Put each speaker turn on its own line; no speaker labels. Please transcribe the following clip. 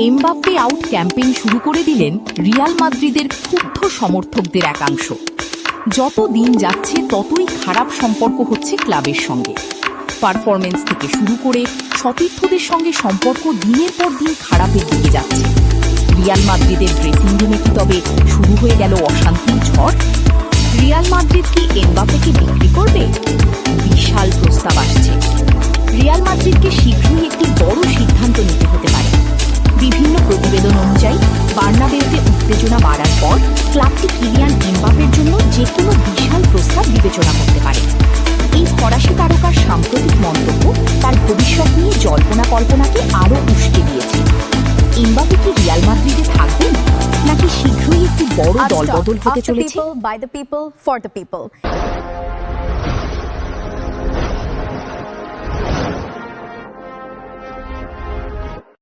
Mbappe out campaign শুরু করে দিলেন রিয়াল মাদ্রিদের ক্ষুব্ধ সমর্থকদের একাংশ। যত দিন যাচ্ছে ততই খারাপ সম্পর্ক হচ্ছে ক্লাবের সঙ্গে। পারফরমেন্স থেকে শুরু করে সতীর্থদের সঙ্গে সম্পর্ক দিনের পর দিন খারাপের দিকে যাচ্ছে। রিয়াল মাদ্রিদের ড্রেসিং রুমে কি তবে শুরু হয়ে গেল অশান্তির ঝড়? রিয়াল মাদ্রিদ কি এমবাপ্পেকে বিক্রি করবে? বিশাল প্রস্তাব আসছে। রিয়াল মাদ্রিদকে শীঘ্রই একটি বড় সিদ্ধান্ত নিতে হতে পারে। বিভিন্ন প্রতিবেদন অনুযায়ী বার্নাবেউতে উত্তেজনা বাড়ার পর ক্লাবটি কিলিয়ান এমবাপ্পের জন্য যে কোনো বিশাল প্রস্তাব বিবেচনা করতে পারে। এই ফরাসি তারকার সাম্প্রতিক মন্তব্য তার ভবিষ্যৎ নিয়ে জল্পনা কল্পনাকে আরও উস্কে দিয়েছে। এমবাপ্পে কি রিয়াল মাদ্রিদে থাকবেন, নাকি শীঘ্রই একটি বড় দলবদল হতে চলেছে?